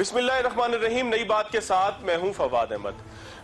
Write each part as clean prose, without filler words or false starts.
बिस्मिल्लाहिर्रहमानिर्रहीम। नई बात के साथ मैं हूं फवाद अहमद।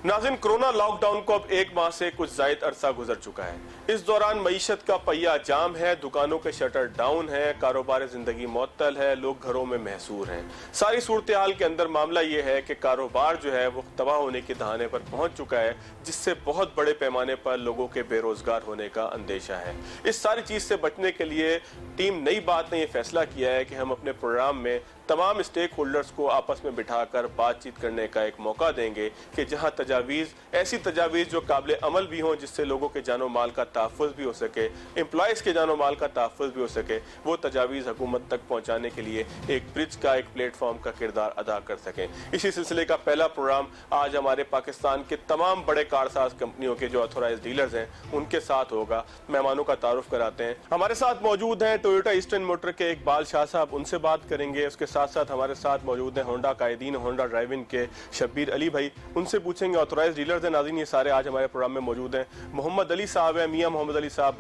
नाज़रीन, कोरोना लॉकडाउन को अब एक माह से कुछ ज़ायद अरसा गुजर चुका है। इस दौरान मईशत का पहिया जाम है, दुकानों के शटर डाउन है, कारोबार ज़िंदगी मुअत्तल है, लोग घरों में महसूर हैं। सारी सूरत हाल के अंदर मामला ये है कि कारोबार जो है वो तबाह होने के दहाने पर पहुंच चुका है, जिससे बहुत बड़े पैमाने पर लोगों के बेरोजगार होने का अंदेशा है। इस सारी चीज़ से बचने के लिए टीम नई बात ने यह फैसला किया है कि हम अपने प्रोग्राम में तमाम स्टेक होल्डर्स को आपस में बिठाकर बातचीत करने का एक मौका देंगे कि जहां ऐसी तजावीज़ जो काबिल अमल भी हों, जिससे लोगों के जानो माल का तहफ़्फ़ुज़ भी हो सके, एम्प्लॉयज़ के जानो माल का तहफ़्फ़ुज़ भी हो सके, वो तजावीज़ हुकूमत तक पहुँचाने के लिए एक ब्रिज का, एक प्लेटफॉर्म का किरदार अदा कर सकें। इसी सिलसिले का पहला प्रोग्राम आज हमारे पाकिस्तान के तमाम बड़े कारसाज कंपनियों के जो ऑथोराइज डीलर्स हैं उनके साथ होगा। मेहमानों का तारुफ कराते हैं। हमारे साथ मौजूद हैं टोयोटा ईस्टर्न मोटर के इकबाल शाह साहब, उनसे बात करेंगे। उसके साथ साथ हमारे साथ मौजूद हैं होंडा कायदीन, होंडा ड्राइविंग के शब्बीर अली भाई, उनसे पूछेंगे। ऑथोराइज डीलर्स हैं नाज़रीन, ये सारे आज हमारे प्रोग्राम में मौजूद हैं। मोहम्मद अली साहब हैं, मियां मोहम्मद अली साहब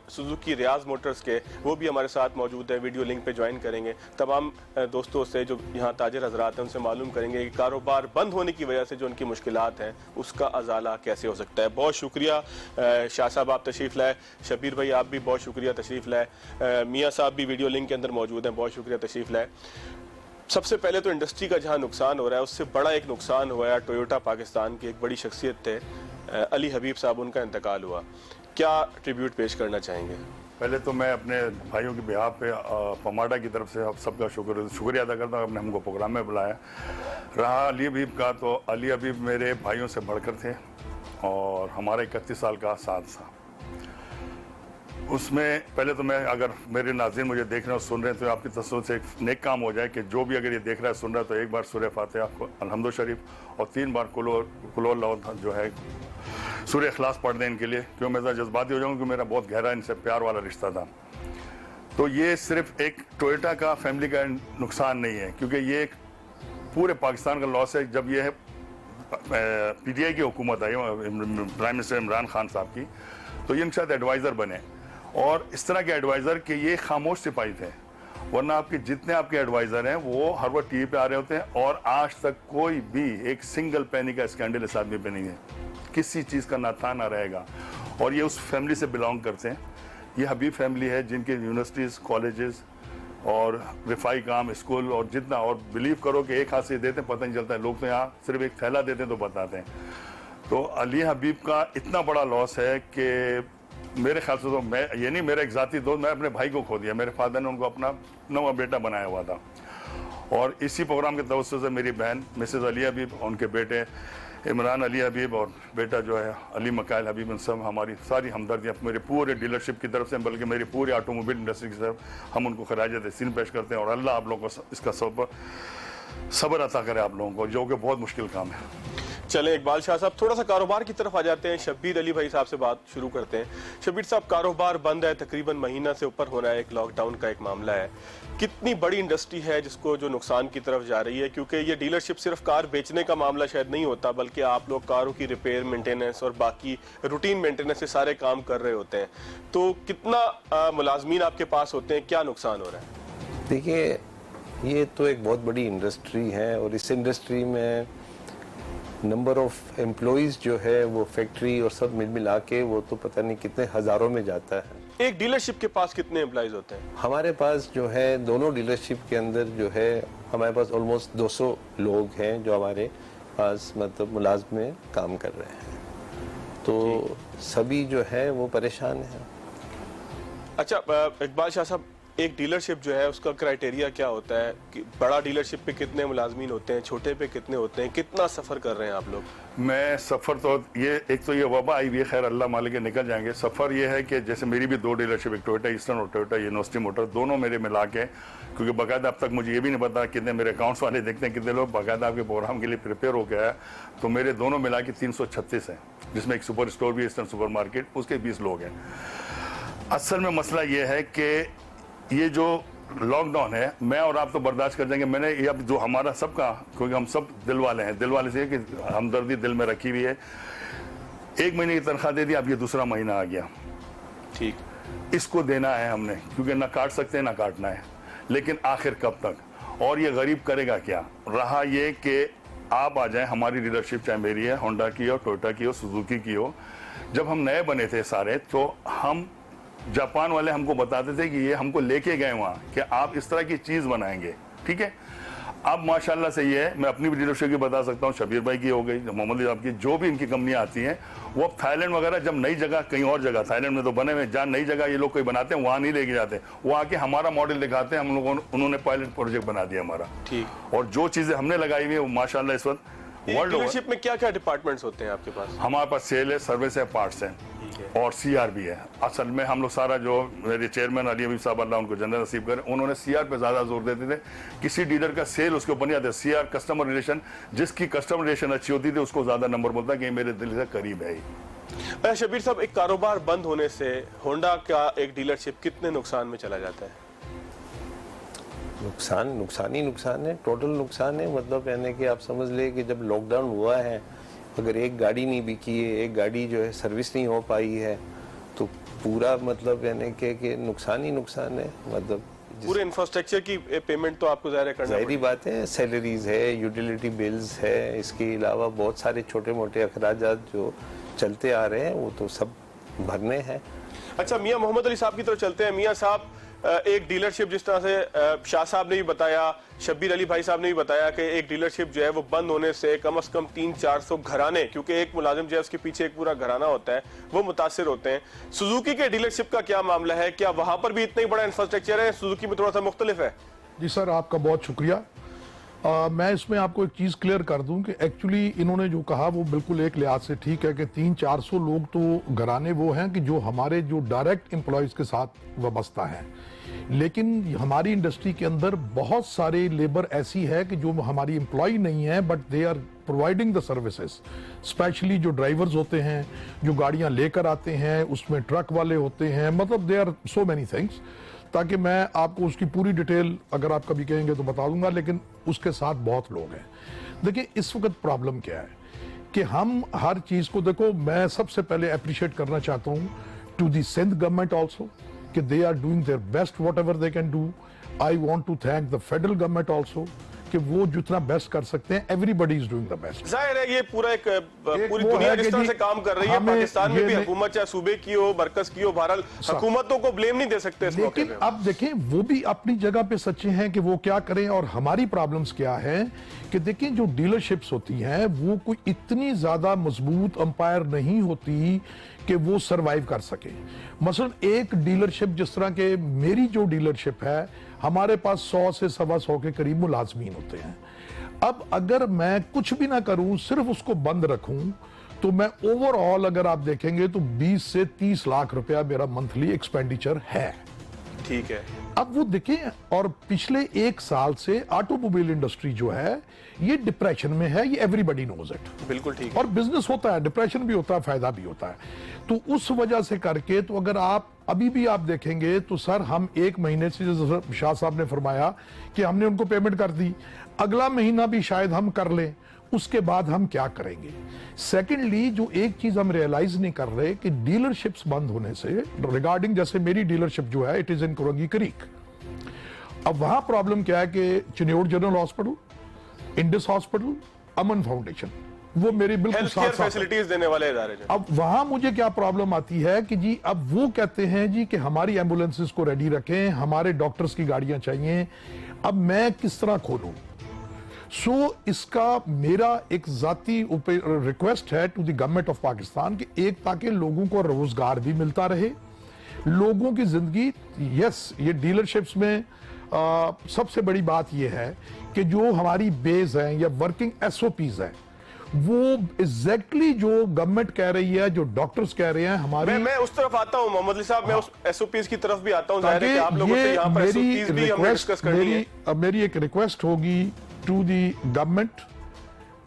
सुजुकी रियाज मोटर्स के, वो भी हमारे साथ मौजूद हैं, वीडियो लिंक पे ज्वाइन करेंगे। तमाम दोस्तों से जो यहाँ ताजिर हजरात हैं उनसे मालूम करेंगे कि कारोबार बंद होने की वजह से जो उनकी मुश्किलात हैं उसका अजाला कैसे हो सकता है। बहुत शुक्रिया शाह साहब, आप तशरीफ़ लाए। शब्बीर भाई, आप भी बहुत शुक्रिया तशरीफ़ लाए। मियाँ साहब भी वीडियो लिंक के अंदर मौजूद हैं, बहुत शुक्रिया तशरीफ़ लाए। सबसे पहले तो इंडस्ट्री का जहां नुकसान हो रहा है उससे बड़ा एक नुकसान हुआ है। टोयोटा पाकिस्तान की एक बड़ी शख्सियत थे अली हबीब साहब, उनका इंतकाल हुआ। क्या ट्रिब्यूट पेश करना चाहेंगे? पहले तो मैं अपने भाइयों के बिहाफ पे पमाडा की तरफ से आप सबका शुक्रिया अदा करता हूँ, आपने हमको प्रोग्राम में बुलाया। रहा अली हबीब का, तो अली हबीब मेरे भाइयों से बढ़कर थे और हमारा 31 साल का साथ था। उसमें पहले तो मैं, अगर मेरे नाज़रीन मुझे देख रहे हैं और सुन रहे हैं, तो आपकी तसव्वुर से एक नेक काम हो जाए कि जो भी अगर ये देख रहा है, सुन रहा है, तो एक बार सूरह फातिहा अल्हम्दु शरीफ और 3 बार कुल जो है सूरह इखलास पढ़ दें इनके लिए, क्यों मैं ज़रा जज्बाती हो जाऊँ, क्योंकि मेरा बहुत गहरा इनसे प्यार वाला रिश्ता था। तो ये सिर्फ एक टोयोटा का फैमिली का नुकसान नहीं है, क्योंकि ये एक पूरे पाकिस्तान का लॉस है। जब ये PTI की हुकूमत आई, प्राइम मिनिस्टर इमरान खान साहब की, तो ये इनके साथ एडवाइज़र बने और इस तरह के एडवाइज़र कि ये खामोश सिपाही थे, वरना आपके जितने आपके एडवाइज़र हैं वो हर वक्त टीवी पे आ रहे होते हैं और आज तक कोई भी एक सिंगल पैनी का स्कैंडल इस आदमी पे नहीं है, किसी चीज़ का ना था ना रहेगा। और ये उस फैमिली से बिलोंग करते हैं। ये हबीब फैमिली है जिनके यूनिवर्सिटीज़, कॉलेजेस और रिफाई काम, स्कूल और जितना, और बिलीव करो कि एक हाथ से देते हैं पता नहीं चलता है, लोग तो यहाँ सिर्फ एक थैला देते हैं तो बताते हैं। तो अली हबीब का इतना बड़ा लॉस है कि मेरे ख्याल से, तो मैं ये नहीं, मेरा एक ज़ाती दोस्त, मैं अपने भाई को खो दिया। मेरे फादर ने उनको अपना नवा बेटा बनाया हुआ था और इसी प्रोग्राम के तवज्जो से मेरी बहन मिसेज़ अली हबीब, उनके बेटे इमरान अली हबीब और बेटा जो है अली मकाइल हबीब, इन सब हमारी सारी हमदर्दियाँ मेरे पूरे डीलरशिप की तरफ से, बल्कि मेरी पूरी ऑटोमोबाइल इंडस्ट्री की तरफ हम उनको खराज तहसीन पेश करते हैं। और अल्लाह आप लोगों को इसका सब्र अता करे आप लोगों को, जो कि बहुत मुश्किल काम है। चले इकबाल शाह साहब, थोड़ा सा कारोबार की तरफ आ जाते हैं। शब्बीर अली भाई साहब से बात शुरू करते हैं। शब्बीर साहब, कारोबार बंद है, तकरीबन महीना से ऊपर होना है, एक लॉकडाउन का एक मामला है। कितनी बड़ी इंडस्ट्री है जिसको जो नुकसान की तरफ जा रही है, क्योंकि ये डीलरशिप सिर्फ कार बेचने का मामला शायद नहीं होता, बल्कि आप लोग कारों की रिपेयर, मेंटेनेंस और बाकी रूटीन मेंटेनेंस से सारे काम कर रहे होते हैं। तो कितना मुलाजमीन आपके पास होते हैं, क्या नुकसान हो रहा है? देखिए, ये तो एक बहुत बड़ी इंडस्ट्री है और इस इंडस्ट्री में नंबर ऑफ एम्प्लॉइज जो है वो फैक्ट्री और सब मिला के वो तो पता नहीं कितने हज़ारों में जाता है। एक डीलरशिप के पास कितने एम्प्लॉइज होते हैं? हमारे पास जो है दोनों डीलरशिप के अंदर जो है हमारे पास ऑलमोस्ट 200 लोग हैं जो हमारे पास मतलब मुलाज़म में काम कर रहे हैं। तो सभी जो है वो परेशान हैं। अच्छा इकबाल शाह साहब, एक डीलरशिप जो है उसका क्राइटेरिया क्या होता है कि बड़ा डीलरशिप पे कितने मुलाजमीन होते हैं, छोटे पे कितने होते हैं, कितना सफ़र कर रहे हैं आप लोग? मैं सफ़र तो ये, एक तो ये वबा आई हुई है, खैर अल्लाह मालिक निकल जाएंगे। सफ़र ये है कि जैसे मेरी भी 2 डीलरशिप, एक टोयोटा ईस्टर्न और टोयोटा यूनिवर्सिटी मोटर, दोनों मेरे मिला के, क्योंकि बाकायदा अब तक मुझे ये भी नहीं पता कितने मेरे अकाउंट्स वाले देखते हैं, कितने लोग बाकायदा आपके प्रोग्राम के लिए प्रिपेयर हो गया है। तो मेरे दोनों मिला के 336 हैं, जिसमें एक सुपर स्टोर भी, ईस्टर्न सुपर मार्केट, उसके 20 लोग हैं। असल में मसला ये है कि ये जो लॉकडाउन है, मैं और आप तो बर्दाश्त कर जाएंगे। मैंने ये अब जो हमारा सबका, क्योंकि हम सब दिल वाले हैं, दिल वाले से कि हमदर्दी दिल में रखी हुई है। 1 महीने की तनख्वाह दे दी, अब ये दूसरा महीना आ गया, ठीक, इसको देना है हमने, क्योंकि ना काट सकते हैं ना काटना है, लेकिन आखिर कब तक। और ये गरीब करेगा क्या? रहा ये कि आप आ जाएं, हमारी डीलरशिप चाहे मेरी है, होंडा की हो, टोयोटा की हो, सुजुकी की हो, जब हम नए बने थे सारे, तो हम जापान वाले हमको बताते थे कि ये हमको लेके गए वहाँ कि आप इस तरह की चीज़ बनाएंगे, ठीक है। अब माशाल्लाह से ये है, मैं अपनी भी डीलरशिप की बता सकता हूँ, शबीर भाई की हो गई, मोहम्मद साहब की, जो भी इनकी कंपनियाँ आती हैं, वो अब थाईलैंड वगैरह जब नई जगह, कहीं और जगह, थाईलैंड में तो बने हुए, जहाँ नई जगह ये लोग कोई बनाते हैं वहाँ नहीं लेके जाते, वो आके हमारा मॉडल दिखाते हैं, हम लोगों उन्होंने पायलट प्रोजेक्ट बना दिया हमारा। ठीक। और जो चीज़ें हमने लगाई हुई है वो माशाल्लाह इस वक्त वर्ल्ड डीलरशिप में क्या क्या डिपार्टमेंट्स होते हैं आपके पास? हमारे पास सेल है, सर्विस है, पार्ट्स हैं और सीआर भी है। असल में हम लोग सारा, जो मेरे चेयरमैन अली हबीब साहब, अल्लाह उनको जन्नत नसीब करें, उन्होंने सीआर पे ज़्यादा जोर देते थे। किसी डीलर का सेल उसके ऊपर नहीं आता, सीआर कस्टमर रिलेशन, जिसकी कस्टमर रिलेशन अच्छी होती थी उसको ज़्यादा नंबर बोलता कि मेरे दिल से करीब है ही। शबीर साहब, एक कारोबार बंद होने से होंडा का एक डीलरशिप कितने नुकसान में चला जाता है? नुकसान ही नुकसान है, टोटल नुकसान है। मतलब यानी कि आप समझ ले कि जब लॉकडाउन हुआ है, अगर एक गाड़ी नहीं बिकी है, एक गाड़ी जो है सर्विस नहीं हो पाई है, तो पूरा मतलब यानी कि नुकसान ही नुकसान है। मतलब पूरे इंफ्रास्ट्रक्चर की पेमेंट तो आपको ज़ाहिर करना जाहिर बात है, सैलरीज है, यूटिलिटी बिल्स है, इसके अलावा बहुत सारे छोटे मोटे अखराजात जो चलते आ रहे हैं वो तो सब भरने हैं। अच्छा, मियां मोहम्मद अली साहब की तरफ चलते हैं। मियां साहब, एक डीलरशिप जिस तरह से शाह साहब ने भी बताया, शब्बीर अली भाई साहब ने भी बताया कि एक डीलरशिप जो है वो बंद होने से कम 300-400 घराने, क्योंकि एक मुलाजिम जो है उसके पीछे एक पूरा घराना होता है, वो मुतासिर होते हैं। सुजुकी के डीलरशिप का क्या मामला है? क्या वहां पर भी इतना ही बड़ा इंफ्रास्ट्रक्चर है? सुजुकी में थोड़ा सा मुख्तलिफ है? जी सर, आपका बहुत शुक्रिया। मैं इसमें आपको एक चीज़ क्लियर कर दूं कि एक्चुअली इन्होंने जो कहा वो बिल्कुल एक लिहाज से ठीक है कि 300-400 लोग तो घराने वो हैं कि जो हमारे जो डायरेक्ट एम्प्लॉयज़ के साथ वाबस्ता हैं, लेकिन हमारी इंडस्ट्री के अंदर बहुत सारे लेबर ऐसी है कि जो हमारी एम्प्लॉय नहीं है but they are providing the services. Specially जो ड्राइवर्स होते हैं, जो गाड़ियां लेकर आते हैं, उसमें ट्रक वाले होते हैं, मतलब they are so many things, ताकि मैं आपको उसकी पूरी डिटेल अगर आप कभी कहेंगे तो बता दूंगा, लेकिन उसके साथ बहुत लोग हैं। देखिए इस वक्त प्रॉब्लम क्या है कि हम हर चीज़ को, देखो मैं सबसे पहले अप्रिशिएट करना चाहता हूँ to the Sindh government also कि they are doing their best whatever they can do. I want to thank the federal government also कि वो जितना बेस्ट कर सकते हैं, everybody is doing the best. जाहिर है ये पूरा एक पूरी दुनिया जिस तरह से काम कर रही है, पाकिस्तान में भी हुकूमत चाहे सूबे की हो, मरकज की हो, बहरहाल हुकूमतों को ब्लेम नहीं दे सकते इस मौके पे। लेकिन अब देखें वो भी अपनी जगह पे सच्चे हैं कि वो क्या करें, और हमारी प्रॉब्लम्स क्या है कि देखें जो डीलरशिप्स होती हैं वो कोई इतनी ज्यादा मजबूत अंपायर नहीं होती कि वो सरवाइव कर सके। मसलन एक डीलरशिप जिस तरह के मेरी जो डीलरशिप है, हमारे पास 100 से 125 के करीब मुलाजमीन होते हैं। अब अगर मैं कुछ भी ना करूं, सिर्फ उसको बंद रखूं, तो मैं ओवरऑल अगर आप देखेंगे तो 20 से 30 लाख रुपया मेरा मंथली एक्सपेंडिचर है। ठीक है। अब वो देखें, और पिछले 1 साल से ऑटोमोबाइल इंडस्ट्री जो है ये डिप्रेशन में है, ये एवरीबडी नोज इट। बिल्कुल ठीक है। और बिजनेस होता है, डिप्रेशन भी होता है, फायदा भी होता है। तो उस वजह से करके, तो अगर आप अभी भी आप देखेंगे तो सर हम 1 महीने से, जैसे शाह साहब ने फरमाया कि हमने उनको पेमेंट कर दी, अगला महीना भी शायद हम कर लें, उसके बाद हम क्या करेंगे। सेकेंडली जो एक चीज हम रियलाइज नहीं कर रहे कि डीलरशिप्स बंद होने से रिगार्डिंग, जैसे मेरी डीलरशिप जो है it is in Korangi creek. अब वहां प्रॉब्लम क्या है कि चिन्योड़ जनरल हॉस्पिटल, इंडस हॉस्पिटल, अमन फाउंडेशन, वो मेरी बिल्कुल हेल्थ केयर साथ फैसिलिटीज देने वाले इदारे जो। अब वहां मुझे क्या प्रॉब्लम आती है कि जी अब वो कहते हैं जी कि हमारी एम्बुलेंसेस को रेडी रखें, हमारे डॉक्टर्स की गाड़ियां चाहिए। अब मैं किस तरह खोलूं? सो इसका मेरा एक जाती रिक्वेस्ट है to the government of Pakistan कि एक, ताकि लोगों को रोजगार भी मिलता रहे, लोगों की जिंदगी। यस, ये डीलरशिप्स में सबसे बड़ी बात यह है कि जो हमारी बेस है या वर्किंग SOPs है, वो एग्जैक्टली जो गवर्नमेंट कह रही है, जो डॉक्टर्स कह रहे हैं हमारी। मैं उस तरफ आता हूं मोहम्मद अली साहब, मैं उस SOPs की तरफ भी आता हूं। जाहिर है कि आप लोगों से यहां पर SOPs भी हमने डिस्कस करनी है। मेरी एक रिक्वेस्ट होगी to the government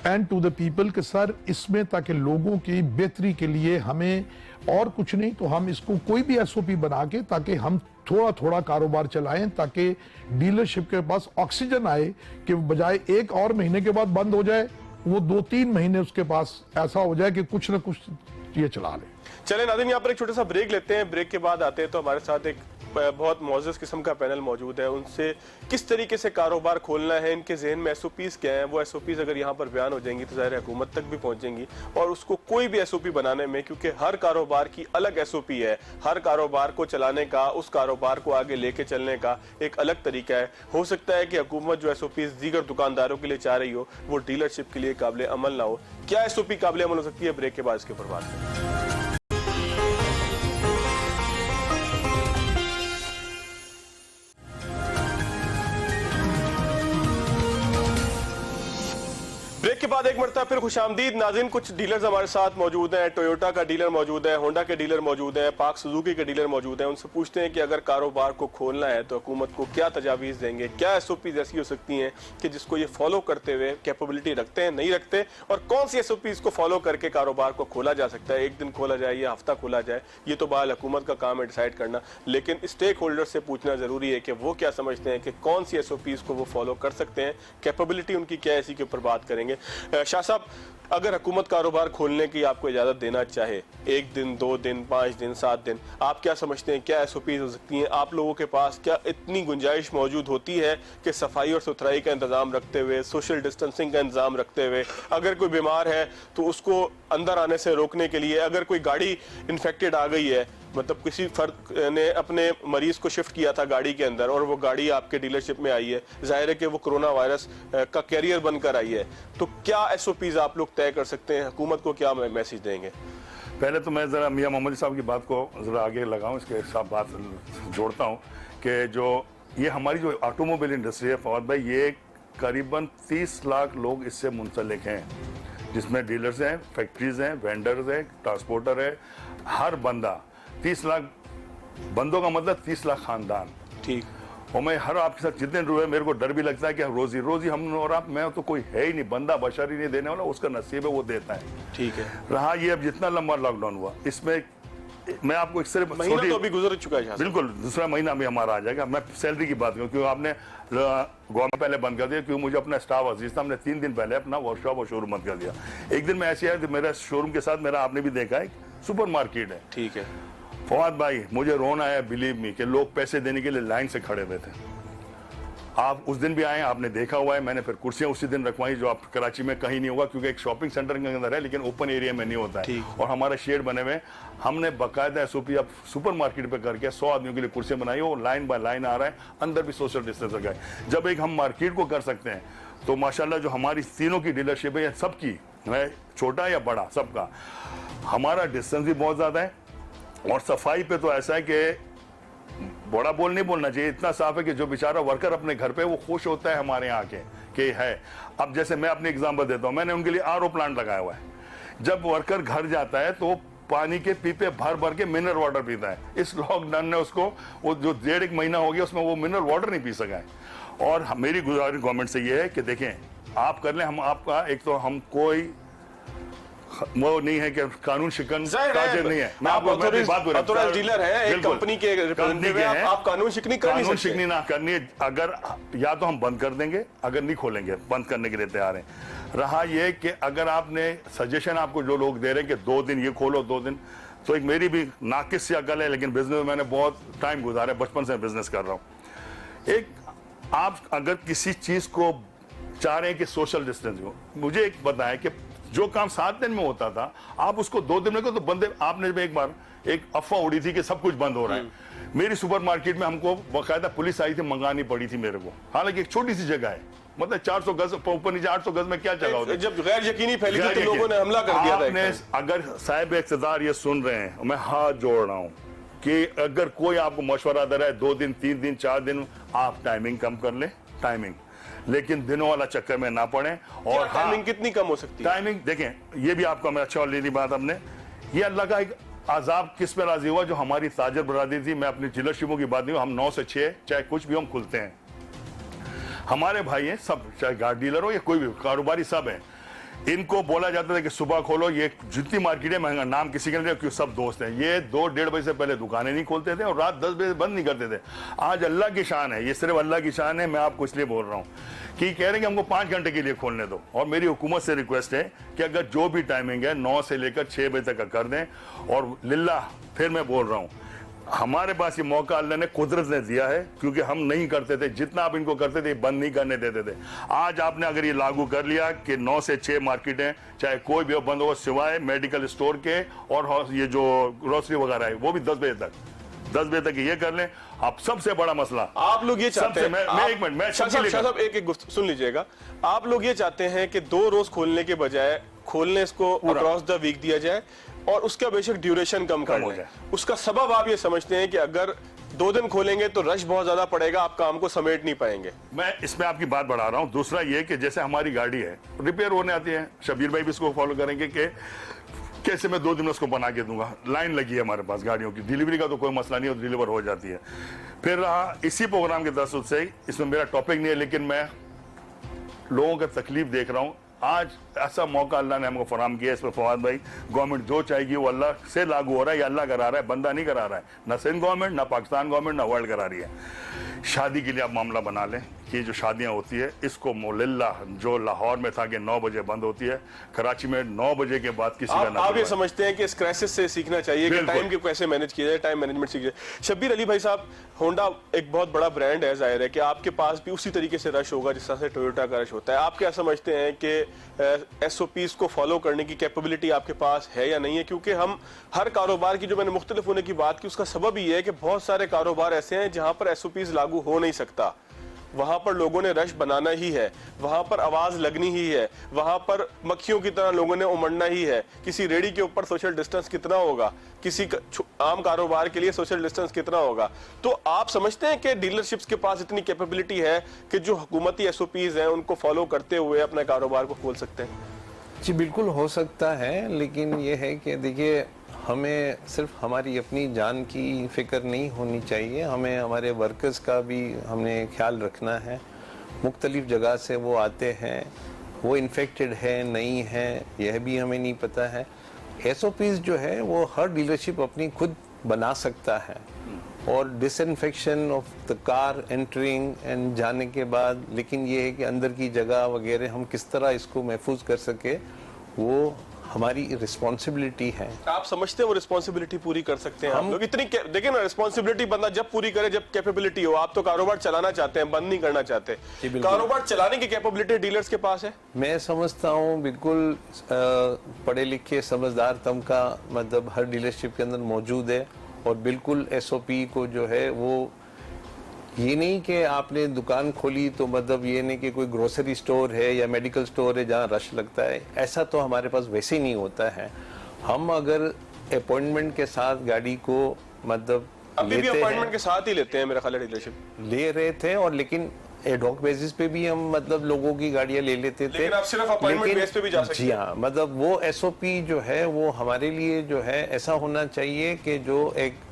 and to the people कि सर इसमें, ताकि लोगों की बेहतरी के लिए हमें और कुछ नहीं तो हम इसको कोई भी SOP बना के, ताकि हम थोड़ा थोड़ा कारोबार चलाएं, ताकि डीलरशिप के पास ऑक्सीजन आए कि बजाय 1 और महीने के बाद बंद हो जाए, वो 2-3 महीने उसके पास ऐसा हो जाए कि कुछ ना कुछ ये चला ले। चले नाज़रीन, यहाँ पर एक छोटा सा ब्रेक लेते हैं। ब्रेक के बाद आते हैं तो हमारे साथ एक बहुत मोअज़्ज़ज़ किस्म का पैनल मौजूद है, उनसे किस तरीके से कारोबार खोलना है, इनके जहन में एसओपीज़ क्या हैं, वो एसओपीज़ अगर यहाँ पर बयान हो जाएंगी तो ज़ाहिर हुकूमत तक भी पहुँचेंगी। और उसको कोई भी एसओपी बनाने में, क्योंकि हर कारोबार की अलग एसओपी है, हर कारोबार को चलाने का, उस कारोबार को आगे लेके चलने का एक अलग तरीका है। हो सकता है कि हुकूमत जो एसओपीज़ दीगर दुकानदारों के लिए चाह रही हो वो डीलरशिप के लिए काबिल अमल ना हो। क्या एसओपी काबिल अमल हो सकती है? ब्रेक के बाद इसके ऊपर बात करें। ब्रेक के बाद एक मरतबा फिर खुशामदीद नाज़रीन। कुछ डीलर्स हमारे साथ मौजूद हैं। टोयोटा का डीलर मौजूद है, होंडा के डीलर मौजूद हैं, पाक सुजुकी के डीलर मौजूद हैं। उनसे पूछते हैं कि अगर कारोबार को खोलना है तो हुकूमत को क्या तजावीज़ देंगे, क्या एसओपीज़ ऐसी हो सकती हैं कि जिसको ये फॉलो करते हुए कैपेबिलिटी रखते हैं, नहीं रखते, और कौन सी एसओपीज़ को फॉलो करके कारोबार को खोला जा सकता है। एक दिन खोला जाए या हफ्ता खोला जाए, ये तो बाल हुकूमत का काम है डिसाइड करना, लेकिन स्टेक होल्डर से पूछना ज़रूरी है कि वो क्या समझते हैं कि कौन सी एसओपीज़ को वो फॉलो कर सकते हैं, कैपेबिलिटी उनकी क्या है, इसी के ऊपर बात करेंगे। शाह साहब, अगर हुकूमत कारोबार खोलने की आपको इजाजत देना चाहे, 1 दिन, 2 दिन, 5 दिन, 7 दिन, आप क्या समझते हैं क्या एसओपीज हो सकती हैं? आप लोगों के पास क्या इतनी गुंजाइश मौजूद होती है कि सफाई और सुथराई का इंतजाम रखते हुए, सोशल डिस्टेंसिंग का इंतजाम रखते हुए, अगर कोई बीमार है तो उसको अंदर आने से रोकने के लिए, अगर कोई गाड़ी इन्फेक्टेड आ गई है, मतलब किसी फर्द ने अपने मरीज को शिफ्ट किया था गाड़ी के अंदर और वो गाड़ी आपके डीलरशिप में आई है, जाहिर है कि वो कोरोना वायरस का कैरियर बनकर आई है, तो क्या एसओपीज आप लोग तय कर सकते हैं? हुकूमत को क्या मैसेज देंगे? पहले तो मैं ज़रा मियां मोहम्मद साहब की बात को ज़रा आगे लगाऊं, इसके साथ बात जोड़ता हूं कि जो ये हमारी जो ऑटोमोबाइल इंडस्ट्री है फवाद भाई, ये करीबन 30 लाख लोग इससे मुंसलिक हैं, जिसमें डीलर्स हैं, फैक्ट्रीज हैं, वेंडर्स हैं, ट्रांसपोर्टर है, हर बंदा 30 लाख बंदों का मतलब 30 लाख खानदान। ठीक। और मैं हर आपके साथ जितने रुए, मेरे को डर भी लगता है कि रोजी रोजी हम और आप, मैं तो कोई है ही नहीं, बंदा बशर ही नहीं देने वाला, उसका नसीब है वो देता है। ठीक है। रहा ये अब जितना लंबा लॉकडाउन हुआ, इसमें मैं आपको एक सिर्फ महीना तो अभी गुजर चुका है। बिल्कुल, दूसरा महीना भी हमारा आ जाएगा। मैं सैलरी की बात करूँ, क्योंकि आपने गवर्नमेंट पहले बंद कर दिया, क्योंकि मुझे अपना स्टाफ अजीज था, हमने 3 दिन पहले अपना वर्कशॉप और शोरूम बंद कर दिया। एक दिन में ऐसे है, मेरा शोरूम के साथ मेरा, आपने भी देखा है, सुपर मार्केट है। ठीक है फवाद भाई, मुझे रोना आया, बिलीव मी, कि लोग पैसे देने के लिए लाइन से खड़े हुए थे। आप उस दिन भी आए, आपने देखा हुआ है, मैंने फिर कुर्सियां उसी दिन रखवाई, जो आप कराची में कहीं नहीं होगा, क्योंकि एक शॉपिंग सेंटर के अंदर है लेकिन ओपन एरिया में नहीं होता है, और हमारा शेड बने हुए। हमने बाकायदा एसओपी अब सुपर मार्केट पे करके 100 आदमियों के लिए कुर्सियां बनाई, वो लाइन बाय लाइन आ रहा है, अंदर भी सोशल डिस्टेंस रखा है। जब एक हम मार्केट को कर सकते हैं तो माशाल्लाह जो हमारी तीनों की डीलरशिप है, सबकी, छोटा या बड़ा, सबका हमारा डिस्टेंस भी बहुत ज्यादा है, और सफाई पे तो ऐसा है कि बड़ा बोल नहीं बोलना चाहिए, इतना साफ है कि जो बेचारा वर्कर अपने घर पे वो खुश होता है हमारे यहाँ के कि है। अब जैसे मैं अपनी एग्जांपल देता हूँ, मैंने उनके लिए आरओ प्लांट लगाया हुआ है। जब वर्कर घर जाता है तो पानी के पीपे भर भर के मिनरल वाटर पीता है। इस लॉकडाउन ने उसको, वो जो 1.5 महीना हो गया, उसमें वो मिनरल वाटर नहीं पी सका है। और मेरी गुजारिश गवर्नमेंट से ये है कि देखें, आप कर लें, हम आपका, एक तो हम कोई वो नहीं है कि कानून शिकन ताजिर नहीं है। मैं आपको बात डीलर है, एक कंपनी के रिप्रेजेंटेटिव हैं, आप कानून शिकनी कर नहीं सकते। कानून शिकनी ना करनी है, अगर या तो हम बंद कर देंगे, अगर नहीं खोलेंगे, बंद करने के लिए तैयार हैं। रहा ये कि अगर आपने सजेशन, आपको जो लोग दे रहे हैं कि 2 दिन ये खोलो, 2 दिन, तो एक मेरी भी नाकिस सी अकल है, लेकिन बिजनेस में मैंने बहुत टाइम गुजारा है, बचपन से बिजनेस कर रहा हूँ। एक, आप अगर किसी चीज को चाह रहे हैं कि सोशल डिस्टेंस हो, मुझे एक बताएं कि जो काम 7 दिन में होता था, आप उसको 2 दिन में करो, तो बंदे, आपने एक बार एक अफवाह उड़ी थी कि सब कुछ बंद हो रहा है। मेरी सुपर मार्केट में हमको बाकायदा पुलिस आई थी, मंगानी पड़ी थी मेरे को, हालांकि एक छोटी सी जगह है, मतलब 400 गज ऊपर नीचे, 800 गज में क्या जगह होती है। जब गैर यकीनी फैली थी तो लोगों ने हमला कर दिया था। आपने, अगर साहिब इख्तियार ये सुन रहे हैं, मैं हाथ जोड़ रहा हूं कि अगर कोई आपको मशवरा दे रहा है 2 दिन, 3 दिन, 4 दिन, आप टाइमिंग कम कर ले, टाइमिंग, लेकिन दिनों वाला चक्कर में ना पड़े। और टाइमिंग कितनी कम हो सकती है? टाइमिंग देखें, ये भी आपको मैं अच्छा ऑलरेडी बात, हमने ये अल्लाह का एक आजाब किस पे राजी हुआ, जो हमारी ताजर बरादरी थी, मैं अपनी डीलरशिपों की बात नहीं, हम 9 से 6 चाहे कुछ भी हम खुलते हैं, हमारे भाई हैं सब, चाहे गार्ड डीलर हो या कोई भी कारोबारी, सब है। इनको बोला जाता था कि सुबह खोलो, ये जितनी मार्केट है, महंगा नाम किसी के नहीं, क्यों सब दोस्त हैं। ये 2-1.5 बजे से पहले दुकानें नहीं खोलते थे और रात 10 बजे बंद नहीं करते थे। आज अल्लाह की शान है, ये सिर्फ अल्लाह की शान है। मैं आपको इसलिए बोल रहा हूँ कि कह रहे हैं कि हमको 5 घंटे के लिए खोलने दो, और मेरी हुकूमत से रिक्वेस्ट है कि अगर जो भी टाइमिंग है 9 से लेकर 6 बजे तक का कर दें। और लिल्लाह, फिर मैं बोल रहा हूँ, हमारे पास ये मौका अल्लाह ने कुदरत ने दिया है, क्योंकि हम नहीं करते थे। जितना आप इनको करते थे बंद नहीं करने देते थे। आज आपने अगर ये लागू कर लिया कि 9 से 6 मार्केटें चाहे कोई भी हो बंद हो, सिवाय मेडिकल स्टोर के और ये जो ग्रोसरी वगैरह है वो भी 10 बजे तक, 10 बजे तक ये कर लें। आप सबसे बड़ा मसला आप लोग ये चाहते हैं, मैं एक मिनट, मैं शाह साहब एक सुन लीजिएगा। आप लोग ये चाहते हैं कि 2 रोज खोलने के बजाय खोलने इसको अक्रॉस द वीक दिया जाए और उसका बेशक ड्यूरेशन कम हो कर जाए। उसका सबब आप ये समझते हैं कि अगर 2 दिन खोलेंगे तो रश बहुत ज्यादा पड़ेगा, आप काम को समेट नहीं पाएंगे। मैं इसमें आपकी बात बढ़ा रहा हूं। दूसरा ये कि जैसे हमारी गाड़ी है रिपेयर होने आती है, शबीर भाई भी इसको फॉलो करेंगे कि कैसे मैं 2 दिन में उसको बना के दूंगा। लाइन लगी है हमारे पास गाड़ियों की, डिलीवरी का तो कोई मसला नहीं है, डिलीवर हो जाती है। फिर इसी प्रोग्राम के दसूद से, इसमें मेरा टॉपिक नहीं है, लेकिन मैं लोगों का तकलीफ देख रहा हूं। आज ऐसा मौका अल्लाह ने हमको फराहम किया, इस पर फवाद भाई, गवर्नमेंट जो चाहेगी वो अल्लाह से लागू हो रहा है, या अल्लाह करा रहा है, बंदा नहीं करा रहा है। ना सिंध गवर्नमेंट, ना पाकिस्तान गवर्नमेंट, ना वर्ल्ड करा रही है। शादी के लिए आप मामला बना लें कि जो शादियां होती है इसको मोलिल्ला, जो लाहौर में था कि 9 बजे बंद होती है, कराची में 9 बजे के बाद किसी का आप ये समझते हैं कि इस क्राइसिस से सीखना चाहिए कि टाइम को कैसे मैनेज किया जाए, टाइम मैनेजमेंट सीखिए। शब्बीर अली भाई साहब, होंडा एक बहुत बड़ा ब्रांड है, जाहिर है कि आपके पास भी उसी तरीके से रश होगा जिस तरह से टोयोटा का रश होता है। आप क्या समझते हैं कि SOPs को फॉलो करने की कैपेबिलिटी आपके पास है या नहीं है? क्योंकि हम हर कारोबार की, जो मैंने मुख्तलिफ होने की बात की, उसका सबब ये है कि बहुत सारे कारोबार ऐसे हैं जहां पर SOPs लागू हो नहीं सकता। वहां पर लोगों ने रश बनाना ही है, वहां पर आवाज लगनी ही है, वहां पर मक्खियों की तरह लोगों ने उमड़ना ही है। किसी रेडी के ऊपर सोशल डिस्टेंस कितना होगा, किसी आम कारोबार के लिए सोशल डिस्टेंस कितना होगा? तो आप समझते हैं कि डीलरशिप्स के पास इतनी कैपेबिलिटी है कि जो हुकूमती SOPs हैं उनको फॉलो करते हुए अपने कारोबार को खोल सकते हैं? जी बिल्कुल हो सकता है, लेकिन ये है कि देखिए, हमें सिर्फ हमारी अपनी जान की फिक्र नहीं होनी चाहिए, हमें हमारे वर्कर्स का भी हमने ख्याल रखना है। मुख्तलिफ जगह से वो आते हैं, वो इन्फेक्टेड है नहीं है यह भी हमें नहीं पता है। SOPs जो है वो हर डीलरशिप अपनी खुद बना सकता है, और disinfection of the car entering and जाने के बाद, लेकिन ये है कि अंदर की जगह वगैरह हम किस तरह इसको महफूज कर सके, वो हमारी रिस्पॉन्सिबिलिटी है। आप समझते हैं वो रिस्पॉन्सिबिलिटी पूरी कर सकते हैं हम लोग? इतनी देखिए ना, रिस्पॉन्सिबिलिटी बंदा जब पूरी करे जब कैपेबिलिटी हो। आप तो कारोबार चलाना चाहते हैं, बंद नहीं करना चाहते। कारोबार चलाने की कैपेबिलिटी डीलर्स के पास है? मैं समझता हूँ बिल्कुल पढ़े लिखे समझदार तबका मतलब हर डीलरशिप के अंदर मौजूद है, और बिल्कुल SOP को जो है वो, ये नहीं कि आपने दुकान खोली तो मतलब ये नहीं कि कोई ग्रोसरी स्टोर है या मेडिकल स्टोर है जहाँ रश लगता है, ऐसा तो हमारे पास वैसे ही नहीं होता है। हम अगर अपॉइंटमेंट के साथ गाड़ी को मतलब अभी भी अपॉइंटमेंट के साथ ही लेते हैं मेरा ख्याल है, डीलरशिप ले रहे थे, और लेकिन एडॉक बेसिस पे भी हम मतलब लोगों की गाड़ियां ले लेते थे। लेकिन आप सिर्फ अपॉइंटमेंट बेस पे भी जा सकते हैं। जी हाँ, मतलब वो SOP जो है वो हमारे लिए जो है ऐसा होना चाहिए कि जो एक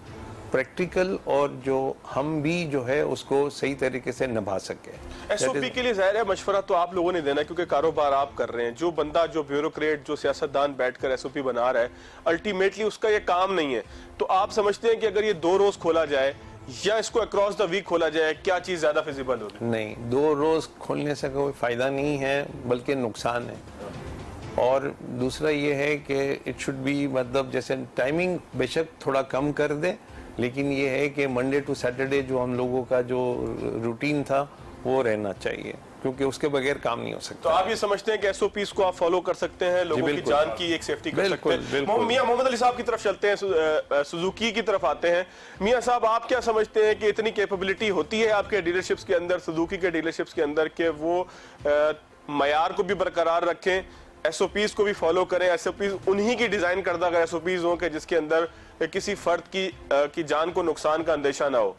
प्रैक्टिकल और जो हम भी जो है उसको सही तरीके से निभा सके। SOP के लिए जाहिर है मशवरा तो आप लोगों ने देना, क्योंकि कारोबार आप कर रहे हैं। जो बंदा, जो ब्यूरोक्रेट, जो सियासतदान बैठकर SOP बना रहा है, अल्टीमेटली उसका ये काम नहीं है। तो आप समझते हैं कि अगर ये 2 रोज खोला जाए या इसको अक्रॉस द वीक खोला जाए, क्या चीज ज्यादा फिजिबल होगी? नहीं, 2 रोज खोलने से कोई फायदा नहीं है, बल्कि नुकसान है। और दूसरा ये है कि इट शुड बी, मतलब जैसे टाइमिंग बेशक थोड़ा कम कर दे, लेकिन ये है कि मंडे टू सैटरडे जो हम लोगों का जो रूटीन था वो रहना चाहिए, क्योंकि उसके बगैर काम नहीं हो सकता। तो आप ये समझते हैं कि SOPs को आप फॉलो कर सकते हैं, लोगों की जान की एक सेफ्टी कर सकते हैं? मियां मोहम्मद अली साहब की तरफ चलते हैं, सुजुकी की तरफ आते हैं। मियां साहब, आप क्या समझते हैं कि इतनी कैपेबिलिटी होती है आपके डीलरशिप्स के अंदर, सुजुकी के डीलरशिप्स के अंदर, कि वो मयार को भी बरकरार रखें, SOPs को भी फॉलो करें? SOPs उन्हीं की डिजाइन करदा अगर SOPs हो कि जिसके अंदर किसी फर्द की जान को नुकसान का अंदेशा ना हो?